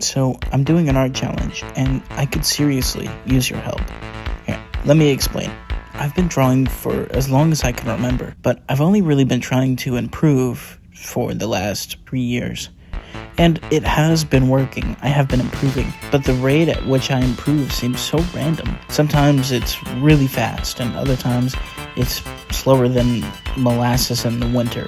So I'm doing an art challenge, and I could seriously use your help. Here, let me explain. I've been drawing for as long as I can remember, but I've only really been trying to improve for the last 3 years. And it has been working. I have been improving, but the rate at which I improve seems so random. Sometimes it's really fast, and other times it's slower than molasses in the winter.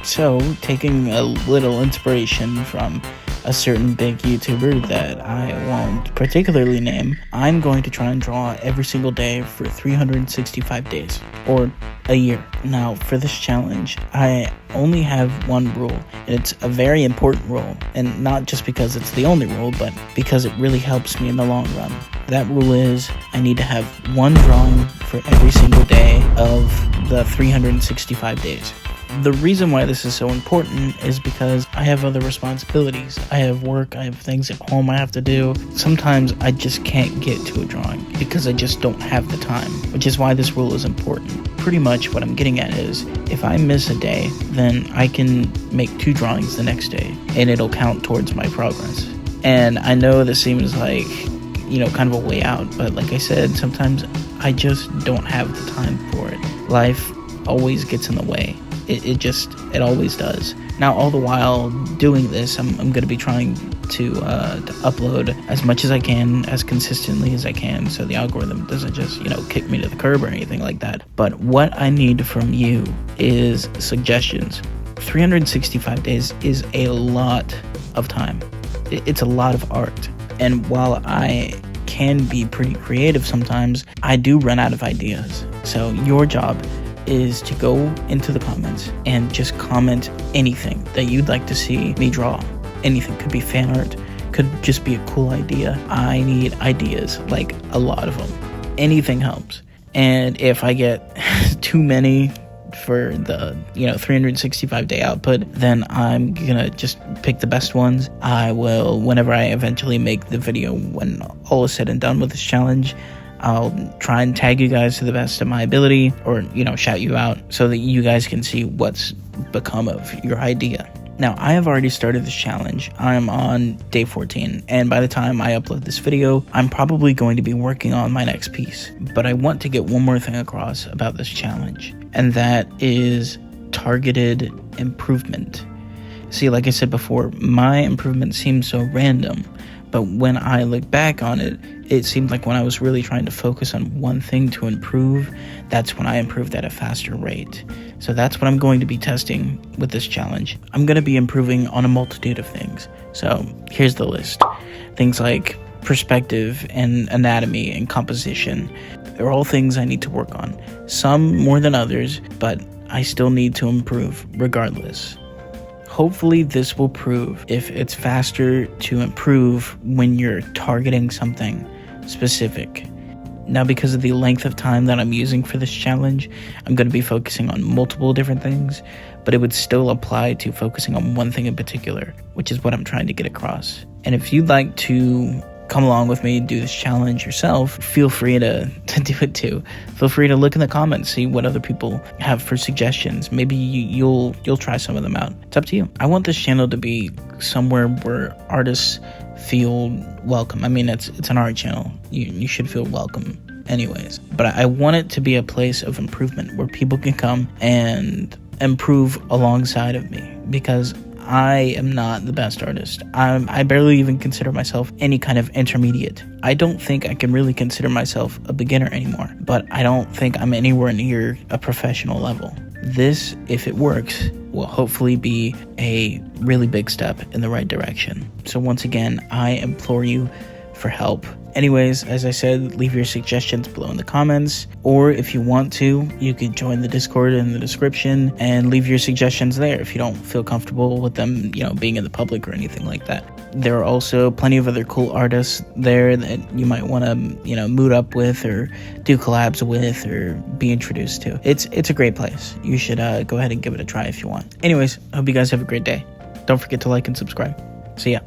So, taking a little inspiration from a certain big YouTuber that I won't particularly name, I'm going to try and draw every single day for 365 days, or a year. Now, for this challenge, I only have one rule, and it's a very important rule, and not just because it's the only rule, but because it really helps me in the long run. That rule is, I need to have one drawing for every single day of the 365 days. The reason why this is so important is because I have other responsibilities. I have work, I have things at home I have to do. Sometimes I just can't get to a drawing because I just don't have the time, which is why this rule is important. Pretty much what I'm getting at is, if I miss a day, then I can make 2 drawings the next day, and it'll count towards my progress. And I know this seems like, kind of a way out, but like I said, sometimes I just don't have the time for it. Life always gets in the way. It always does. Now, all the while doing this, I'm going to be trying to upload as much as I can, as consistently as I can, so the algorithm doesn't just, kick me to the curb or anything like that. But what I need from you is suggestions. 365 days is a lot of time. It's a lot of art. And while I can be pretty creative sometimes, I do run out of ideas. So your job is to go into the comments and just comment anything that you'd like to see me draw. Anything. Could be fan art, could just be a cool idea. I need ideas, like a lot of them. Anything helps. And if I get too many for the 365 day output, then I'm gonna just pick the best ones. I will, whenever I eventually make the video, when all is said and done with this challenge, I'll try and tag you guys to the best of my ability, or, shout you out so that you guys can see what's become of your idea. Now, I have already started this challenge. I'm on day 14, and by the time I upload this video, I'm probably going to be working on my next piece. But I want to get one more thing across about this challenge, and that is targeted improvement. See, like I said before, my improvement seems so random, but when I look back on it, it seemed like when I was really trying to focus on one thing to improve, that's when I improved at a faster rate. So that's what I'm going to be testing with this challenge. I'm going to be improving on a multitude of things. So here's the list. Things like perspective and anatomy and composition. They're all things I need to work on. Some more than others, but I still need to improve regardless. Hopefully this will prove if it's faster to improve when you're targeting something specific. Now, because of the length of time that I'm using for this challenge, I'm going to be focusing on multiple different things, but it would still apply to focusing on one thing in particular, which is what I'm trying to get across. And if you'd like to come along with me and do this challenge yourself, feel free to do it too. Feel free to look in the comments, see what other people have for suggestions. Maybe you'll try some of them out. It's up to you. I want this channel to be somewhere where artists feel welcome. I mean, it's an art channel. You should feel welcome anyways. But I want it to be a place of improvement where people can come and improve alongside of me, because I am not the best artist. I barely even consider myself any kind of intermediate. I don't think I can really consider myself a beginner anymore, but I don't think I'm anywhere near a professional level. This, if it works, will hopefully be a really big step in the right direction. So once again, I implore you for help. Anyways, as I said, leave your suggestions below in the comments, or if you want to, you could join the Discord in the description and leave your suggestions there if you don't feel comfortable with them, being in the public or anything like that. There are also plenty of other cool artists there that you might want to, mood up with or do collabs with or be introduced to. It's a great place. You should go ahead and give it a try if you want. Anyways, I hope you guys have a great day. Don't forget to like and subscribe. See ya.